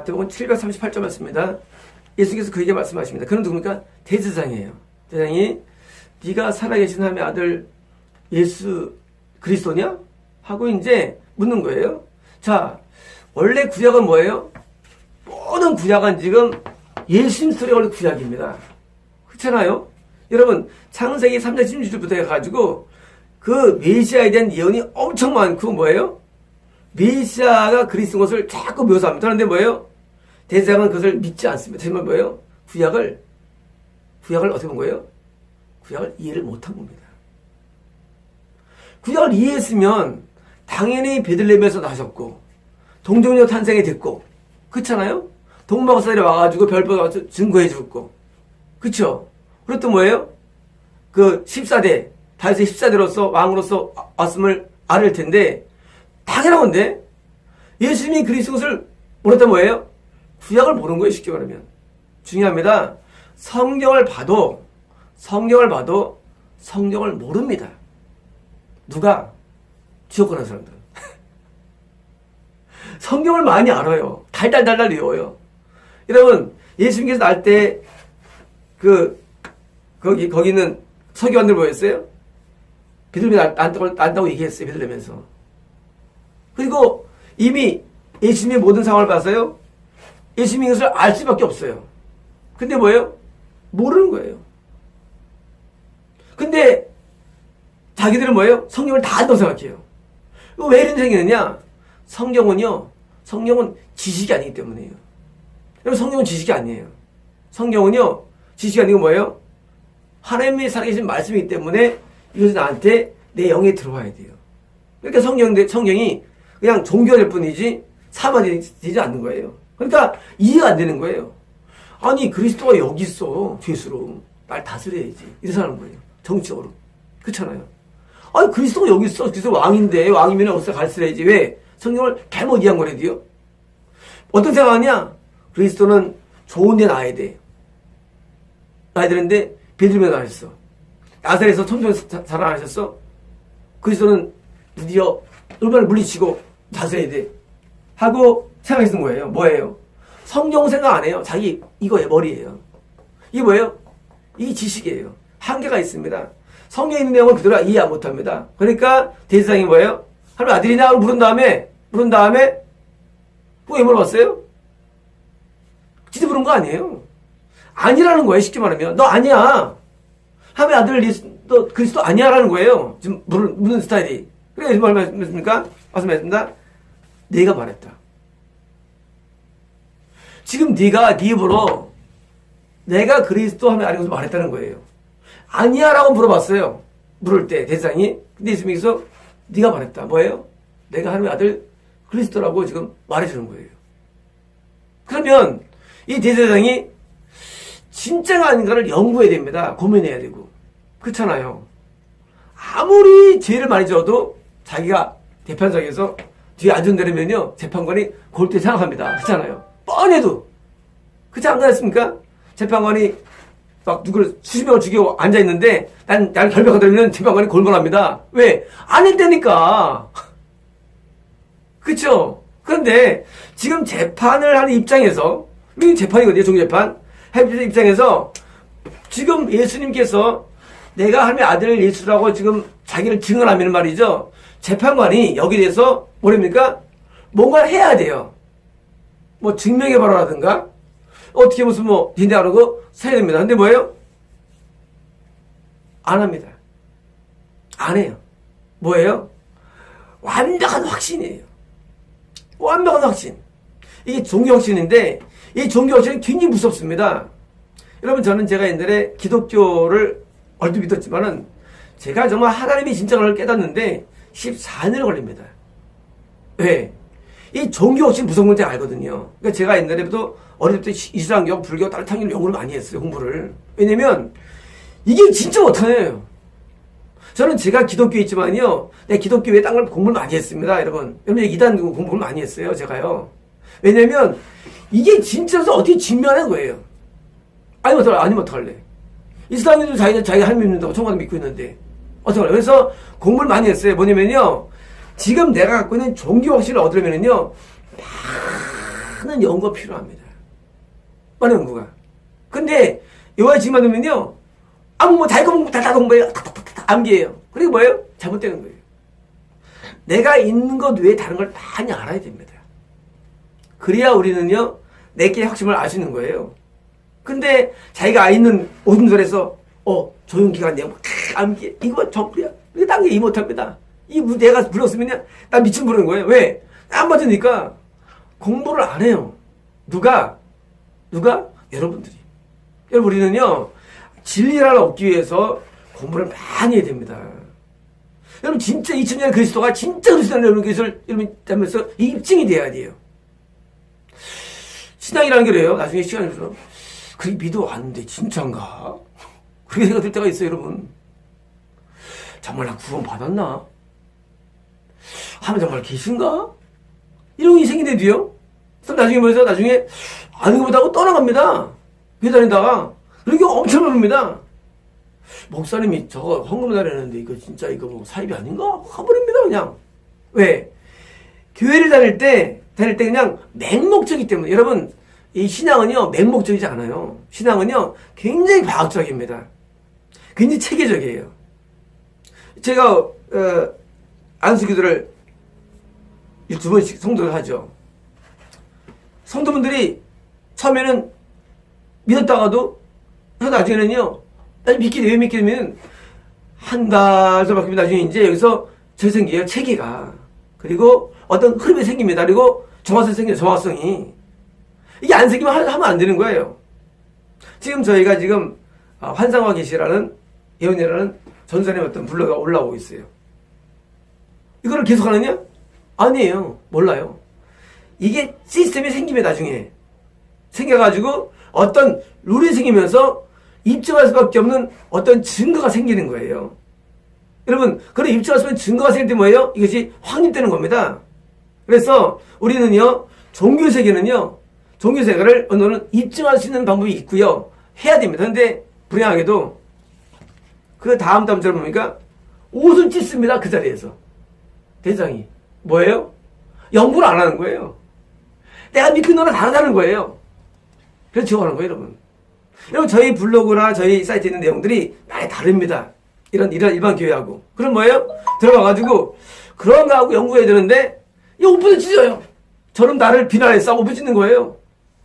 마태복음 738절 예수께서 그에게 말씀하십니다. 그는 누굽니까? 대제사장이에요. 대제사장이 네가 살아계신 하나님의 아들 예수 그리스도냐? 하고 이제 묻는 거예요. 자, 원래 구약은 뭐예요? 모든 구약은 지금 예수님 스토리가 원래 구약입니다. 그렇잖아요? 여러분, 창세기 3장 16절부터 해가지고 그 메시아에 대한 예언이 엄청 많고 뭐예요? 메시아가 그리스도인 것을 자꾸 묘사합니다. 그런데 뭐예요? 대제사장은 그것을 믿지 않습니다. 정말 뭐예요? 구약을 어떻게 본 거예요? 구약을 이해를 못한 겁니다. 구약을 이해했으면 당연히 베들레헴에서 나셨고 동정녀 탄생이 됐고 그렇잖아요? 동방사들이 와가지고 별보다 와서 증거해 줬고 그쵸? 그리고 또 뭐예요? 그 14대 다윗의 14대로서 왕으로서 왔음을 알을 텐데 당연한 건데 예수님이 그리스도인 것을 모르다 뭐예요? 구약을 모르는 거예요. 쉽게 말하면 중요합니다. 성경을 봐도 성경을 모릅니다. 누가? 지옥 가는 사람들은 성경을 많이 알아요. 달달달달 외워요. 여러분 예수님께서 날 때 거기는 서기관들 뭐였어요? 베들레헴에 난다고 얘기했어요. 베들레헴에서. 그리고 이미 예수님의 모든 상황을 봐서요. 예수님이 이것을 알 수밖에 없어요. 근데 뭐예요? 모르는 거예요. 근데 자기들은 뭐예요? 성경을 다 안다고 생각해요. 왜 이런 생기느냐? 성경은 지식이 아니기 때문이에요. 여러분 성경은 지식이 아니에요. 성경은요 지식이 아니고 뭐예요? 하나님이 살아계신 말씀이기 때문에 이것이 나한테 내 영에 들어와야 돼요. 그러니까 성경이 그냥 종교가 될 뿐이지 사만이 되지 않는 거예요. 그러니까 이해가 안 되는 거예요. 아니 그리스도가 여기 있어. 죄수로 날 다스려야지. 이래서 하는 거예요. 정치적으로. 그렇잖아요. 아니 그리스도가 여기 있어. 그리스도 왕인데 왕이면 어디서 갈수해야지. 왜? 성경을 잘못 이해한 거래요. 어떤 생각하냐? 그리스도는 좋은 데 나야 돼. 나야 되는데 베들레헴에 나셨어. 나사렛에서 천천히 살아나셨어. 그리스도는 드디어 얼마나 물리치고 다스려야 돼. 하고 생각했던 거예요. 뭐예요? 성경 생각 안 해요. 자기 이거예요. 머리예요. 이게 뭐예요? 이게 지식이에요. 한계가 있습니다. 성경에 있는 내용을 그대로 이해 못합니다. 그러니까 대제사장이 뭐예요? 하나님 아들이냐? 하고 물은 다음에 왜 물어봤어요? 진짜 물은 거 아니에요. 아니라는 거예요. 쉽게 말하면 너 아니야. 하나님 아들 너 그리스도 아니야라는 거예요. 지금 묻는 스타일이. 그래서 뭘 말씀했습니까? 말씀했습니다. 내가 말했다. 지금 네가 네 입으로 내가 그리스도 하면 아니고 말했다는 거예요. 아니야 라고 물어봤어요. 물을 때 대상이. 근데 예수님께서 네가 말했다. 뭐예요? 내가 하나님의 아들 그리스도라고 지금 말해주는 거예요. 그러면 이 대제사장이 진짜가 아닌가를 연구해야 됩니다. 고민해야 되고. 그렇잖아요. 아무리 죄를 많이 져도 자기가 재판장에서 뒤에 앉은다면요 재판관이 골 때 생각합니다. 그렇잖아요. 뻔해도. 그렇지 않겠습니까? 재판관이 막 누구를 수십 명을 죽이고 앉아있는데 난 결백하다 그러면 재판관이 골몰합니다. 왜? 안 했다니까. 그쵸? 그런데 지금 재판을 하는 입장에서 이게 재판이거든요. 종교재판. 해비의 입장에서 지금 예수님께서 내가 하나님의 아들 예수라고 지금 자기를 증언하면 말이죠. 재판관이 여기에 대해서 뭐랍니까? 뭔가를 해야 돼요. 뭐 증명해봐라든가 어떻게 무슨 뭐 된다 그러고 세야 됩니다. 근데 뭐예요? 안 합니다. 안 해요. 뭐예요? 완벽한 확신이에요. 완벽한 확신. 이게 종교 확신인데 이 종교 확신은 굉장히 무섭습니다. 여러분 저는 제가 옛날에 기독교를 얼핏 믿었지만은 제가 정말 하나님이 진짜를 깨닫는데 14년이 걸립니다. 왜? 이 종교 확신 무서운 건지 알거든요. 그러니까 제가 옛날에부터 어릴 때 이슬람교, 불교, 따뜻한 연구를 많이 했어요. 공부를. 왜냐면 이게 진짜 못하네요. 저는 제가 기독교에 있지만요. 내가 기독교에 딴 걸 공부를 많이 했습니다. 여러분 이단 공부를 많이 했어요. 제가요. 왜냐면 이게 진짜서 어떻게 증명하는 거예요. 아니면 어떡할래? 이슬람인도 자기가 하나님 믿는다고 청와대 믿고 있는데 어떡할래? 그래서 공부를 많이 했어요. 뭐냐면요. 지금 내가 갖고 있는 종교 확신을 얻으려면요. 많은 연구가 필요합니다. 많은 연구가. 근데 여호와의 증인 받으면요, 뭐 자기가 공부 다 공부해요. 탁탁탁탁 암기해요. 그리고 뭐예요? 잘못되는 거예요. 내가 있는 것 외에 다른 걸 많이 알아야 됩니다. 그래야 우리는요, 내게 핵심을 알 수 있는 거예요. 근데 자기가 있는 오줌설에서 조용기가 내가 암기, 이거 정부야. 이거 딴 게 이 못합니다. 내가 불렀으면요, 난 미친 부르는 거예요. 왜? 안 맞으니까 공부를 안 해요. 누가? 여러분들이. 여러분, 우리는요, 진리를 얻기 위해서 공부를 많이 해야 됩니다. 여러분, 진짜 2000년 그리스도가 진짜 그리스도라는 것을 여러분 하면서 입증이 돼야 돼요. 신앙이라는 게 그래요. 나중에 시간이 들어. 그게 믿어왔는데 진짜인가? 그렇게 생각될 때가 있어요, 여러분. 정말 나 구원 받았나? 하나님 정말 계신가? 이런 게 생기는데도요. 그래서 나중에 뭐해서 나중에 아는 것보다 하고 떠나갑니다. 교회 다니다가 그런 경우 엄청 많습니다. 목사님이 저거 헌금 달라는데 이거 진짜 이거 뭐 사입이 아닌가? 가버립니다 그냥. 왜? 교회를 다닐 때 그냥 맹목적이기 때문에. 여러분, 이 신앙은요 맹목적이지 않아요. 신앙은요 굉장히 과학적입니다. 굉장히 체계적이에요. 제가 안수기도를 2번씩 성도를 하죠. 성도분들이 처음에는 믿었다가도 나중에는요, 왜 믿게 되면 한 달 정도 바뀌면 나중에 이제 여기서 저 생겨요, 체계가. 그리고 어떤 흐름이 생깁니다. 그리고 정화성이 생겨요, 정화성이. 이게 안 생기면 하면 안 되는 거예요. 지금 저희가 지금 환상화 계시라는 예언이라는 전선의 어떤 블로그가 올라오고 있어요. 이거를 계속 하느냐? 아니에요. 몰라요. 이게 시스템이 생기면 나중에 생겨가지고 어떤 룰이 생기면서 입증할 수밖에 없는 어떤 증거가 생기는 거예요. 여러분, 그런 입증할 수 없는 증거가 생길 때 뭐예요? 이것이 확립되는 겁니다. 그래서 우리는요, 종교세계를 어느는 입증할 수 있는 방법이 있고요. 해야 됩니다. 그런데 불행하게도 그 다음 절에 보니까 옷을 찢습니다. 그 자리에서. 대장이. 뭐예요? 연구를 안 하는 거예요. 내가 믿고 있는 거랑 다르다는 거예요. 그래서 지워가는 거예요, 여러분. 여러분, 저희 블로그나 저희 사이트에 있는 내용들이 많이 다릅니다. 이런 일반 교회하고. 그럼 뭐예요? 들어가가지고, 그런 거하고 연구해야 되는데, 이 옷부터 찢어요. 저는 나를 비난해서 옷부터 찢는 거예요.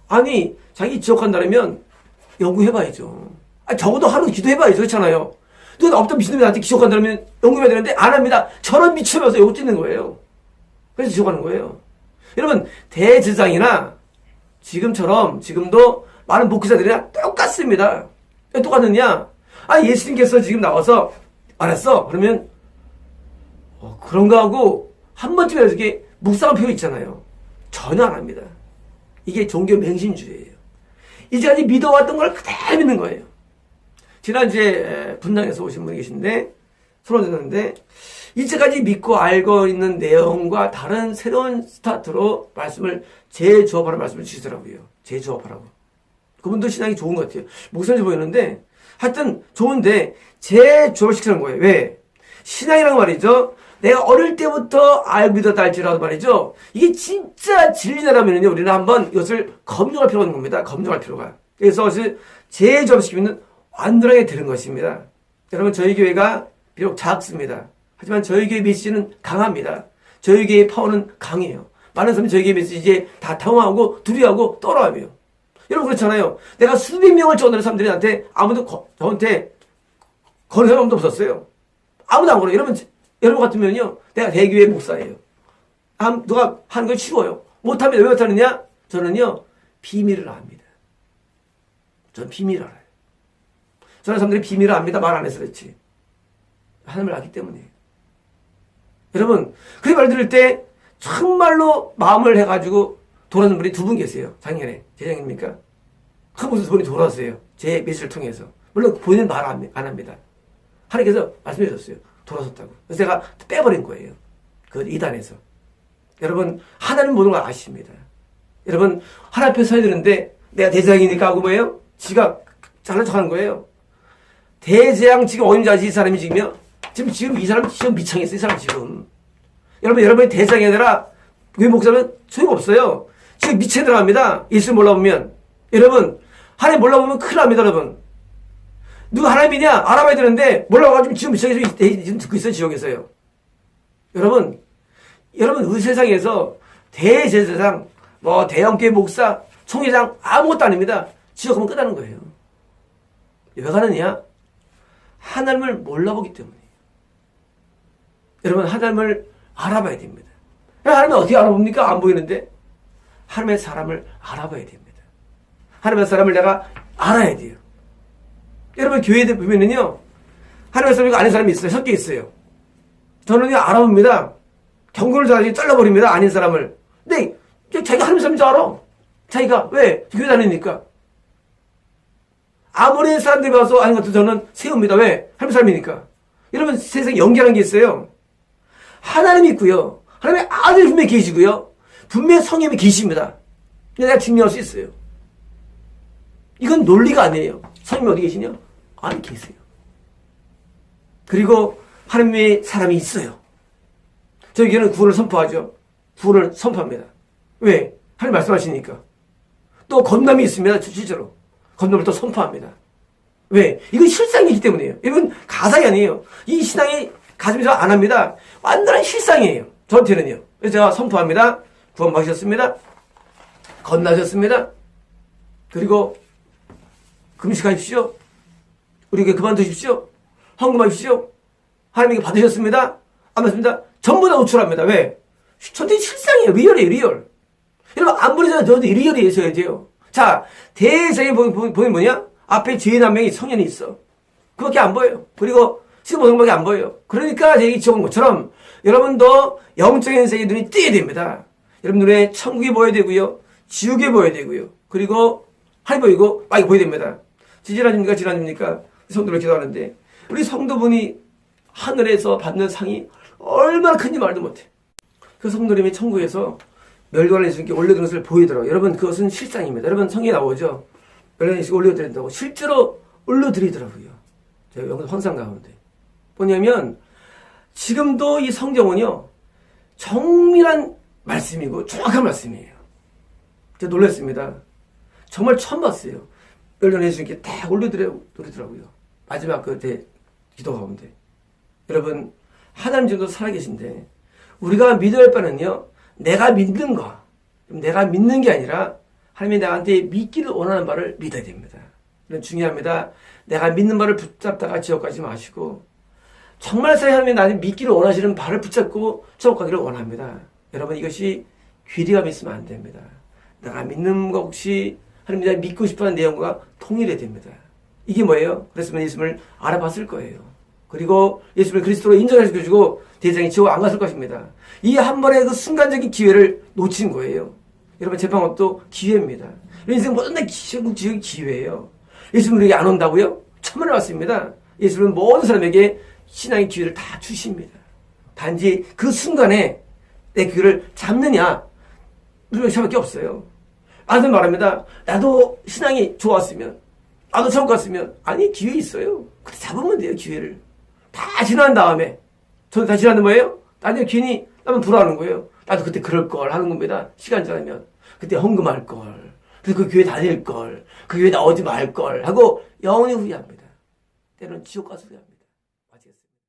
아니, 자기 지적한다면 연구해봐야죠. 적어도 하루 기도해봐야죠. 그렇잖아요. 누가 없던 미친놈이 나한테 기적한다면 연구해야 되는데, 안 합니다. 저런 미쳐면서 옷 찢는 거예요. 그래서 지적하는 거예요. 여러분, 대제사장이나 지금도 많은 목회자들이랑 똑같습니다. 왜 똑같느냐? 예수님께서 지금 나와서 알았어. 그러면 그런가 하고 한 번쯤이라도 이렇게 묵상한 표현 있잖아요. 전혀 안 합니다. 이게 종교 맹신주의예요. 이제까지 믿어왔던 걸 그대로 믿는 거예요. 지난주에 분당에서 오신 분이 계신데 서로 듣는데 이제까지 믿고 알고 있는 내용과 다른 새로운 스타트로 말씀을 재조합하는 말씀을 주시더라고요. 재조합하라고. 그분도 신앙이 좋은 것 같아요. 목사님 보이는데 하여튼 좋은데 재조합시키는 거예요. 왜? 신앙이란 말이죠. 내가 어릴 때부터 알고 믿었다 할지라도 말이죠. 이게 진짜 진리라면요. 우리는 한번 이것을 검증할 필요가 있는 겁니다. 검증할 필요가. 그래서 이것을 재조합시키면 완전하게 되는 것입니다. 여러분, 저희 교회가 비록 작습니다. 하지만 저희 교회 메시지는 강합니다. 저희 교회의 파워는 강해요. 많은 사람이 저희 교회 메시지 이제 다 당황하고 두려워하고 떨어하며. 여러분 그렇잖아요. 내가 수백 명을 찍어내는 사람들이 나한테 아무도 저한테 거는 사람 아무도 없었어요. 아무도 안 걸어요. 여러분 같으면요. 내가 대교회 목사예요. 누가 하는 걸 쉬워요. 못하면 왜 못하느냐? 저는요. 비밀을 압니다. 저는 비밀을 알아요. 저는 사람들이 비밀을 압니다. 말 안 해서 그렇지. 하나님을 알기 때문에. 여러분, 그 말 들을 때 정말로 마음을 해가지고 돌아오는 분이 두 분 계세요. 작년에. 재작년입니까? 한 분이 돌아왔어요. 제 메시지를 통해서. 물론 본인은 말 안 합니다. 하나님께서 말씀해 주셨어요. 돌아섰다고. 그래서 제가 빼버린 거예요. 그 이단에서. 여러분, 하나님 모든 걸 아십니다. 여러분, 하나님 앞에 서야 되는데 내가 대제사장이니까 하고 뭐예요? 지가 잘난 척 하는 거예요. 대제사장 지금 어림자지 이 사람이 지금 이 사람 지금 미창했어요. 이 사람 지금. 여러분이 대제사장이 아니라 교회 목사는 소용없어요. 지금 미쳐 들어갑니다. 예수 몰라보면. 여러분, 하나님 몰라보면 큰일 납니다, 여러분. 누가 하나님이냐? 알아봐야 되는데, 몰라가지고 지금 지금 듣고 있어요, 지옥에서요. 여러분 우리 세상에서 대제사장, 대형교회 목사, 총회장 아무것도 아닙니다. 지옥 가면 끝나는 거예요. 왜 가느냐? 하나님을 몰라보기 때문이에요. 여러분, 하나님을 알아봐야 됩니다. 하나님을 어떻게 알아봅니까? 안 보이는데. 하나님의 사람을 알아봐야 됩니다. 하나님의 사람을 내가 알아야 돼요. 여러분, 교회에 보면은요, 하나님의 사람이 아닌 사람이 있어요. 섞여 있어요. 저는 그냥 알아봅니다. 경건을 잘하지 잘라버립니다. 아닌 사람을. 근데 자기가 하나님의 사람인 줄 알아. 자기가. 왜? 교회 다니니까. 아무리 사람들이 봐서 아닌 것도 저는 세웁니다. 왜? 하나님의 사람이니까. 여러분, 세상에 연기하는 게 있어요. 하나님이 있고요. 하나님의 아들이 분명히 계시고요. 분명히 성령이 계십니다. 내가 증명할 수 있어요. 이건 논리가 아니에요. 성령이 어디 계시냐? 안에 계세요. 그리고 하나님의 사람이 있어요. 저에게는 구원을 선포하죠. 구원을 선포합니다. 왜? 하나님 말씀하시니까. 또 건담이 있습니다. 실제로. 건담을 또 선포합니다. 왜? 이건 실상이기 때문이에요. 이건 가상이 아니에요. 이 신앙이 가슴에서 안 합니다. 완전한 실상이에요. 저한테는요. 그래서 제가 선포합니다. 구원 받으셨습니다. 건너셨습니다. 그리고 금식하십시오. 우리에게 그만두십시오. 헌금하십시오. 하나님에게 받으셨습니다. 안 받습니다. 전부 다 노출합니다. 왜? 저한테 실상이에요. 리얼이에요. 리얼. 여러분, 안 보이잖아요. 저한테 리얼이 있어야 돼요. 자, 대상에 보면 뭐냐? 앞에 죄인 한 명이 성년이 있어. 그밖에 안 보여요. 그리고 15성밖에 안 보여요. 그러니까 제가 지어온 것처럼 여러분도 영적인 세계에 눈이 띄어야 됩니다. 여러분 눈에 천국이 보여야 되고요. 지옥이 보여야 되고요. 그리고 하나님 보이고 막이 보여야 됩니다. 지지라십니까? 지라십니까? 성도를 기도하는데 우리 성도분이 하늘에서 받는 상이 얼마나 큰지 말도 못해. 그 성도님이 천국에서 멸관을 예수님께 올려드린 것을 보이더라고요. 여러분, 그것은 실상입니다. 여러분, 성경에 나오죠? 멸관을 예수님께 올려드린다고. 실제로 올려드리더라고요. 제가 영상 환상 가운데. 뭐냐면, 지금도 이 성경은요, 정밀한 말씀이고, 정확한 말씀이에요. 제가 놀랐습니다. 정말 처음 봤어요. 멸관을 예수님께 딱 올려드리더라고요. 마지막 그때 기도 가운데. 여러분, 하나님 정도 살아계신데, 우리가 믿어야 할 바는요, 내가 믿는 거, 내가 믿는 게 아니라 하나님이 나한테 믿기를 원하는 바를 믿어야 됩니다. 이건 중요합니다. 내가 믿는 바를 붙잡다가 지옥 가지 마시고 정말 하나님이 나한테 믿기를 원하시는 바를 붙잡고 지옥 가기를 원합니다. 여러분, 이것이 괴리감이 있으면 안 됩니다. 내가 믿는 거 혹시 하나님이 내가 믿고 싶어하는 내용과 통일해야 됩니다. 이게 뭐예요? 그랬으면 예수님을 알아봤을 거예요. 그리고 예수님을 그리스도로 인정해주고 대장이 지옥 안 갔을 것입니다. 이 한 번의 그 순간적인 기회를 놓친 거예요. 여러분, 제 방법도 기회입니다. 인생 모든 데 지옥 기회예요. 예수님 우리에게 안 온다고요? 천만에 왔습니다. 예수님은 모든 사람에게 신앙의 기회를 다 주십니다. 단지 그 순간에 내 기회를 잡느냐, 우리가 샤밖에 없어요. 아들 말합니다. 나도 신앙이 좋았으면, 나도 천국 갔으면, 아니, 기회 있어요. 그때 잡으면 돼요, 기회를. 다 지난 다음에. 저는 다 지났는 거예요? 나중에 괜히 나면 돌아오는 거예요. 나도 그때 그럴 걸 하는 겁니다. 시간 지나면. 그때 헌금할 걸. 그래서 그 교회 다닐 걸. 그 교회 나오지 말 걸. 하고 영원히 후회합니다. 때로는 지옥 가서 후회합니다.